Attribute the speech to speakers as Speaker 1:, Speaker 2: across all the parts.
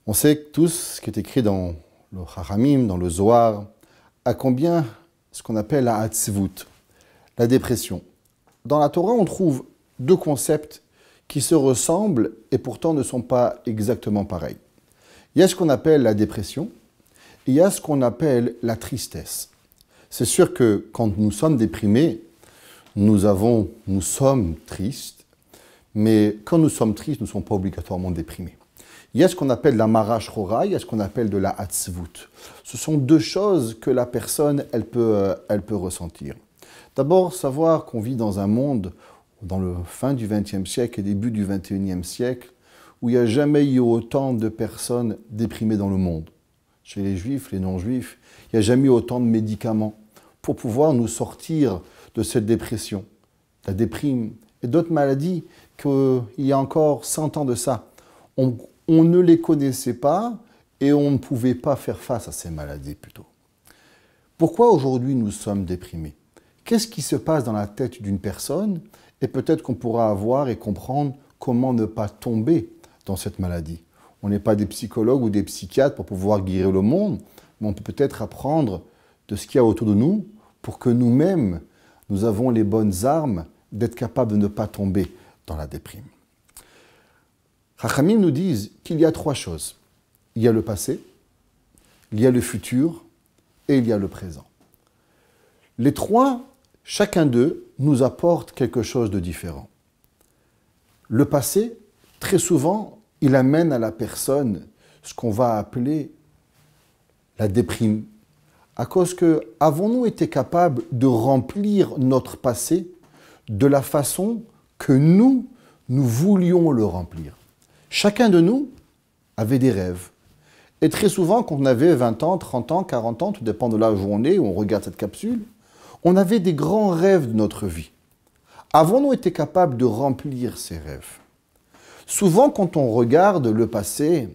Speaker 1: On sait tous ce qui est écrit dans le Chachamim, dans le Zohar, à combien ce qu'on appelle la Hatzvut, la dépression. Dans la Torah, on trouve deux concepts qui se ressemblent et pourtant ne sont pas exactement pareils. Il y a ce qu'on appelle la dépression et il y a ce qu'on appelle la tristesse. C'est sûr que quand nous sommes déprimés, nous sommes tristes, mais quand nous sommes tristes, nous ne sommes pas obligatoirement déprimés. Il y a ce qu'on appelle la marash chora, il y a ce qu'on appelle de la hatzvut. Ce sont deux choses que la personne, elle peut ressentir. D'abord, savoir qu'on vit dans un monde, dans le fin du XXe siècle et début du XXIe siècle, où il n'y a jamais eu autant de personnes déprimées dans le monde. Chez les juifs, les non-juifs, il n'y a jamais eu autant de médicaments pour pouvoir nous sortir de cette dépression, la déprime et d'autres maladies qu'il y a encore 100 ans de ça. On ne les connaissait pas et on ne pouvait pas faire face à ces maladies plutôt. Pourquoi aujourd'hui nous sommes déprimés? Qu'est-ce qui se passe dans la tête d'une personne? Et peut-être qu'on pourra avoir et comprendre comment ne pas tomber dans cette maladie. On n'est pas des psychologues ou des psychiatres pour pouvoir guérir le monde, mais on peut peut-être apprendre de ce qu'il y a autour de nous pour que nous-mêmes, nous avons les bonnes armes d'être capables de ne pas tomber dans la déprime. Chachamim nous disent qu'il y a trois choses. Il y a le passé, il y a le futur et il y a le présent. Les trois, chacun d'eux, nous apporte quelque chose de différent. Le passé, très souvent, il amène à la personne ce qu'on va appeler la déprime. À cause que, avons-nous été capables de remplir notre passé de la façon que nous voulions le remplir? Chacun de nous avait des rêves. Et très souvent, quand on avait 20 ans, 30 ans, 40 ans, tout dépend de la journée où on regarde cette capsule, on avait des grands rêves de notre vie. Avons-nous été capables de remplir ces rêves? Souvent, quand on regarde le passé,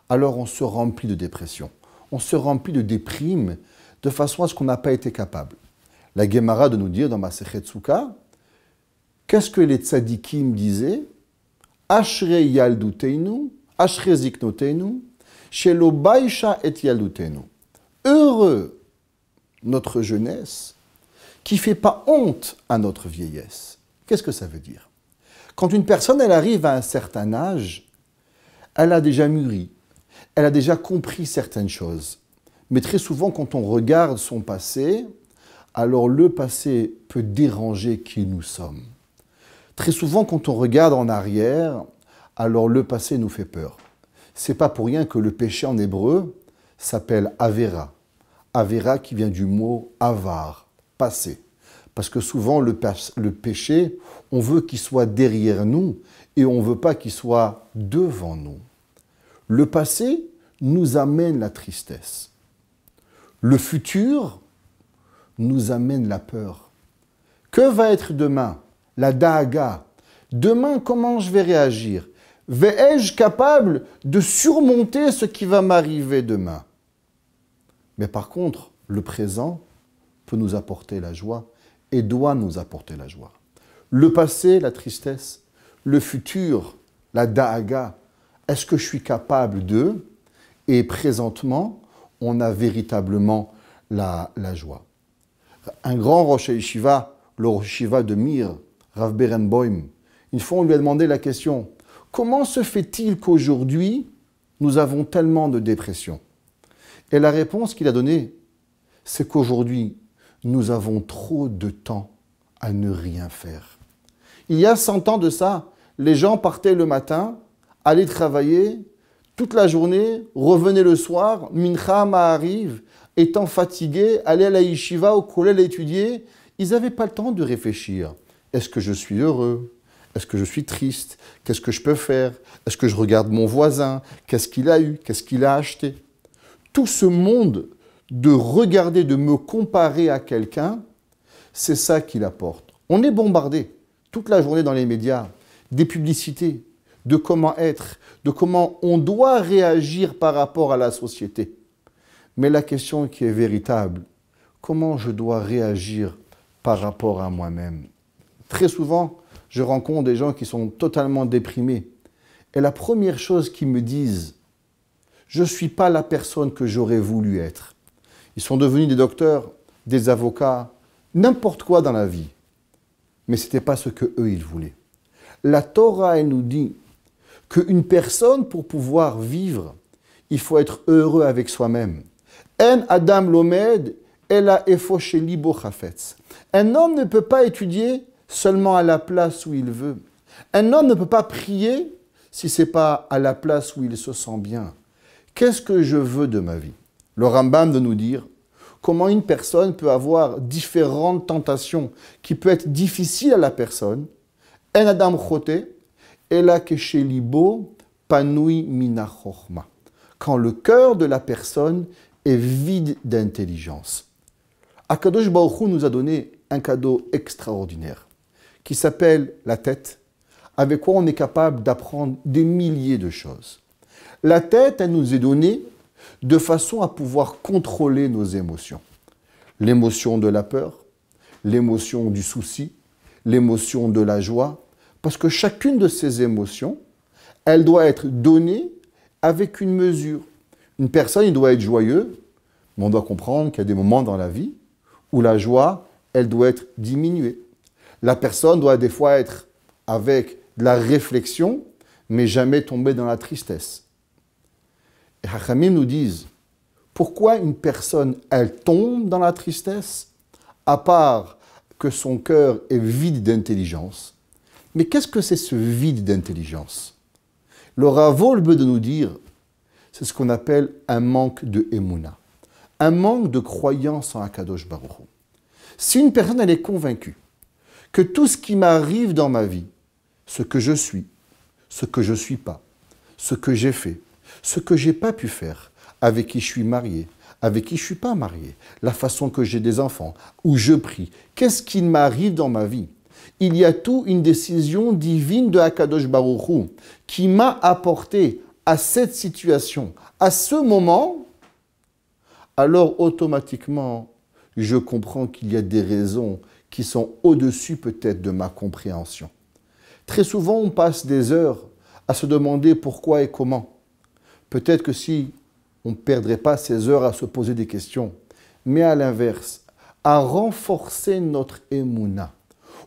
Speaker 1: alors on se remplit de dépression. On se remplit de déprime de façon à ce qu'on n'a pas été capable. La Gemara de nous dire dans Masechet Souka, qu'est-ce que les tzadikim disaient? Ashrei yalduteinu, ashrei ziknoteinu, shelo baisha et yalduteinu. Heureux notre jeunesse qui ne fait pas honte à notre vieillesse. Qu'est-ce que ça veut dire? Quand une personne elle arrive à un certain âge, elle a déjà mûri, elle a déjà compris certaines choses. Mais très souvent, quand on regarde son passé, alors le passé peut déranger qui nous sommes. Très souvent, quand on regarde en arrière, alors le passé nous fait peur. C'est pas pour rien que le péché en hébreu s'appelle Avera. Avera qui vient du mot avar, passé. Parce que souvent, le péché, on veut qu'il soit derrière nous et on ne veut pas qu'il soit devant nous. Le passé nous amène la tristesse. Le futur nous amène la peur. Que va être demain? La daaga. Demain, comment je vais réagir? Vais-je capable de surmonter ce qui va m'arriver demain? Mais par contre, le présent peut nous apporter la joie et doit nous apporter la joie. Le passé, la tristesse. Le futur, la daaga. Est-ce que je suis capable de? Et présentement, on a véritablement la joie. Un grand Rosh Yeshiva, le Rosh Yeshiva de Mir, Rav Berenboim, une fois on lui a demandé la question, comment se fait-il qu'aujourd'hui, nous avons tellement de dépression? Et la réponse qu'il a donnée, c'est qu'aujourd'hui, nous avons trop de temps à ne rien faire. Il y a 100 ans de ça, les gens partaient le matin, allaient travailler, toute la journée, revenaient le soir, Mincha Ma'ariv, étant fatigués, allaient à la yeshiva, au kollel étudier, ils n'avaient pas le temps de réfléchir. Est-ce que je suis heureux? Est-ce que je suis triste? Qu'est-ce que je peux faire? Est-ce que je regarde mon voisin? Qu'est-ce qu'il a eu? Qu'est-ce qu'il a acheté? Tout ce monde de regarder, de me comparer à quelqu'un, c'est ça qu'il apporte. On est bombardé toute la journée dans les médias, des publicités, de comment être, de comment on doit réagir par rapport à la société. Mais la question qui est véritable, comment je dois réagir par rapport à moi-même? Très souvent, je rencontre des gens qui sont totalement déprimés. Et la première chose qu'ils me disent, je ne suis pas la personne que j'aurais voulu être. Ils sont devenus des docteurs, des avocats, n'importe quoi dans la vie. Mais ce n'était pas ce qu'eux, ils voulaient. La Torah, elle nous dit qu'une personne, pour pouvoir vivre, il faut être heureux avec soi-même. En Adam Lomed, ela efo shelibo chafetz. Un homme ne peut pas étudier seulement à la place où il veut. Un homme ne peut pas prier si ce n'est pas à la place où il se sent bien. Qu'est-ce que je veux de ma vie? Le Rambam de nous dire comment une personne peut avoir différentes tentations qui peuvent être difficiles à la personne. En Adam chote, ela keshelibo panui mina chochma. Quand le cœur de la personne est vide d'intelligence. Akadosh Baruch Hu nous a donné un cadeau extraordinaire qui s'appelle la tête, avec quoi on est capable d'apprendre des milliers de choses. La tête, elle nous est donnée de façon à pouvoir contrôler nos émotions. L'émotion de la peur, l'émotion du souci, l'émotion de la joie, parce que chacune de ces émotions, elle doit être donnée avec une mesure. Une personne, il doit être joyeux, mais on doit comprendre qu'il y a des moments dans la vie où la joie, elle doit être diminuée. La personne doit des fois être avec de la réflexion, mais jamais tomber dans la tristesse. Et Hachamim nous disent, pourquoi une personne, elle tombe dans la tristesse, à part que son cœur est vide d'intelligence. Mais qu'est-ce que c'est ce vide d'intelligence? Le Ravo veut de nous dire, c'est ce qu'on appelle un manque de émouna, un manque de croyance en Akadosh Baruch Hu. Si une personne, elle est convaincue que tout ce qui m'arrive dans ma vie, ce que je suis, ce que je ne suis pas, ce que j'ai fait, ce que je n'ai pas pu faire, avec qui je suis marié, avec qui je ne suis pas marié, la façon que j'ai des enfants, où je prie, qu'est-ce qui m'arrive dans ma vie? Il y a tout une décision divine de Akadosh Baruch Hu qui m'a apporté à cette situation, à ce moment, alors automatiquement, je comprends qu'il y a des raisons qui sont au-dessus peut-être de ma compréhension. Très souvent, on passe des heures à se demander pourquoi et comment. Peut-être que si on ne perdrait pas ces heures à se poser des questions, mais à l'inverse, à renforcer notre émouna.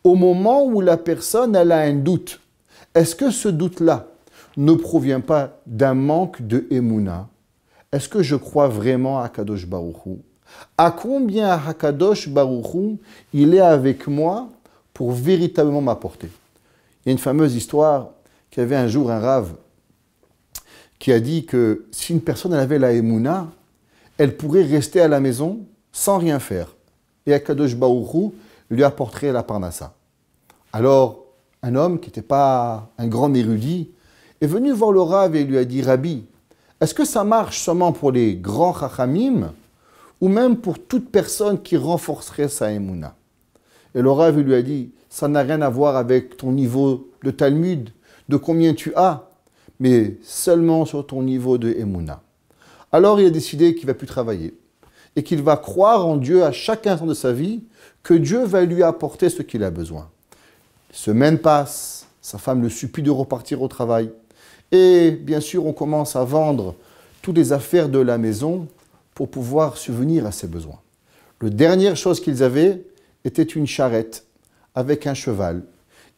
Speaker 1: Au moment où la personne elle a un doute, est-ce que ce doute-là ne provient pas d'un manque de émouna? Est-ce que je crois vraiment à Akadosh Baruch Hu? À combien Akadosh Baruch Hu il est avec moi pour véritablement m'apporter? Il y a une fameuse histoire qu'il y avait un jour un rave qui a dit que si une personne elle avait la émouna, elle pourrait rester à la maison sans rien faire. Et Akadosh Baruch Hu lui apporterait la parnassa. Alors, un homme qui n'était pas un grand érudit est venu voir le Rav et lui a dit, Rabbi, est-ce que ça marche seulement pour les grands chachamim ou même pour toute personne qui renforcerait sa émouna? Et le Rav lui a dit, ça n'a rien à voir avec ton niveau de Talmud, de combien tu as, mais seulement sur ton niveau de émouna. Alors il a décidé qu'il ne va plus travailler et qu'il va croire en Dieu à chaque instant de sa vie, que Dieu va lui apporter ce qu'il a besoin. Les semaines passent, sa femme le supplie de repartir au travail. Et bien sûr, on commence à vendre toutes les affaires de la maison pour pouvoir subvenir à ses besoins. La dernière chose qu'ils avaient était une charrette avec un cheval.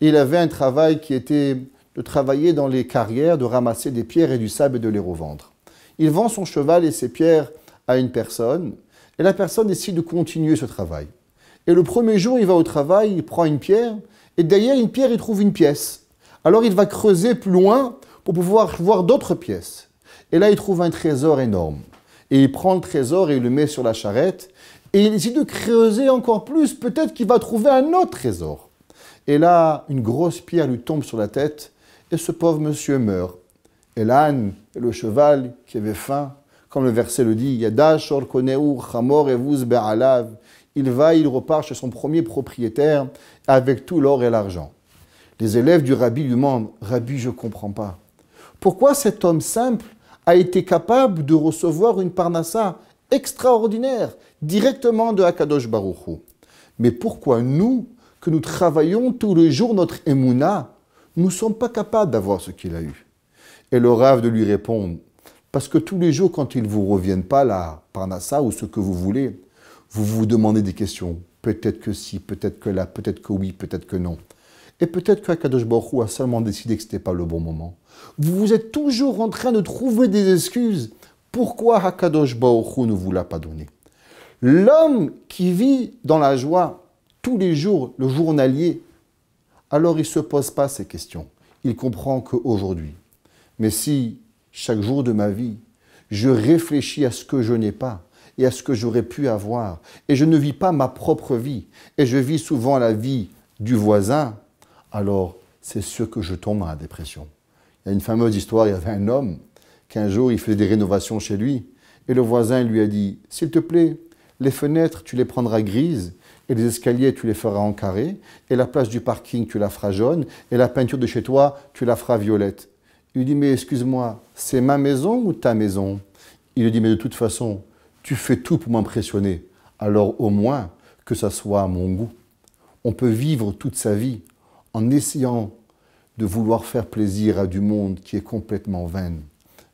Speaker 1: Et il avait un travail qui était de travailler dans les carrières, de ramasser des pierres et du sable et de les revendre. Il vend son cheval et ses pierres à une personne, et la personne décide de continuer ce travail. Et le premier jour, il va au travail, il prend une pierre, et derrière une pierre, il trouve une pièce. Alors il va creuser plus loin pour pouvoir voir d'autres pièces. Et là, il trouve un trésor énorme. Et il prend le trésor et il le met sur la charrette, et il décide de creuser encore plus, peut-être qu'il va trouver un autre trésor. Et là, une grosse pierre lui tombe sur la tête, et ce pauvre monsieur meurt. Et l'âne et le cheval, qui avait faim, comme le verset le dit, Yada shor koneu chamor evuz be'alav. Il va, il repart chez son premier propriétaire avec tout l'or et l'argent. Les élèves du rabbi lui demandent, Rabbi, je ne comprends pas. Pourquoi cet homme simple a été capable de recevoir une parnassa extraordinaire directement de Akadosh Baruch Hu? Mais pourquoi nous, que nous travaillons tous les jours notre émouna, nous ne sommes pas capables d'avoir ce qu'il a eu? Et le Rav de lui répondre, Parce que tous les jours, quand ils ne vous reviennent pas, la parnassa ou ce que vous voulez, vous vous demandez des questions. Peut-être que si, peut-être que là, peut-être que oui, peut-être que non. Et peut-être qu'Akadosh Baruch Hu a seulement décidé que ce n'était pas le bon moment. Vous êtes toujours en train de trouver des excuses. Pourquoi Akadosh Baruch Hu ne vous l'a pas donné? L'homme qui vit dans la joie tous les jours, le journalier, alors il ne se pose pas ces questions. Il comprend qu'aujourd'hui. Mais si chaque jour de ma vie, je réfléchis à ce que je n'ai pas et à ce que j'aurais pu avoir, et je ne vis pas ma propre vie, et je vis souvent la vie du voisin, alors c'est sûr que je tombe dans la dépression. Il y a une fameuse histoire, il y avait un homme qu'un jour il faisait des rénovations chez lui, et le voisin lui a dit « S'il te plaît, les fenêtres, tu les prendras grises, et les escaliers, tu les feras en carré, et la place du parking, tu la feras jaune, et la peinture de chez toi, tu la feras violette. » Il lui dit « Mais excuse-moi, c'est ma maison ou ta maison ?» Il lui dit « Mais de toute façon, tu fais tout pour m'impressionner, alors au moins que ça soit à mon goût. » On peut vivre toute sa vie en essayant de vouloir faire plaisir à du monde qui est complètement vain,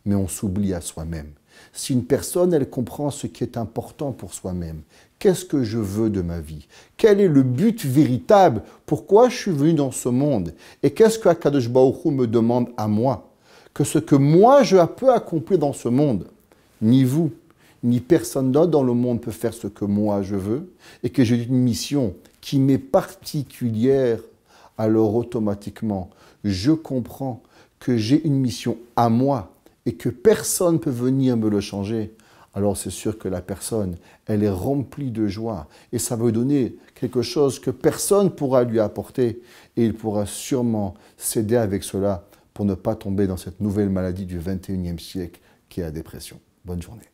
Speaker 1: mais on s'oublie à soi-même. Si une personne, elle comprend ce qui est important pour soi-même, qu'est-ce que je veux de ma vie? Quel est le but véritable? Pourquoi je suis venu dans ce monde? Et qu'est-ce que Akadosh Baruch Hu me demande à moi? Que ce que moi je peux accomplir dans ce monde, ni vous, ni personne d'autre dans le monde peut faire ce que moi je veux, et que j'ai une mission qui m'est particulière, alors automatiquement, je comprends que j'ai une mission à moi et que personne ne peut venir me le changer, alors c'est sûr que la personne, elle est remplie de joie et ça va lui donner quelque chose que personne ne pourra lui apporter et il pourra sûrement s'aider avec cela pour ne pas tomber dans cette nouvelle maladie du 21e siècle qui est la dépression. Bonne journée.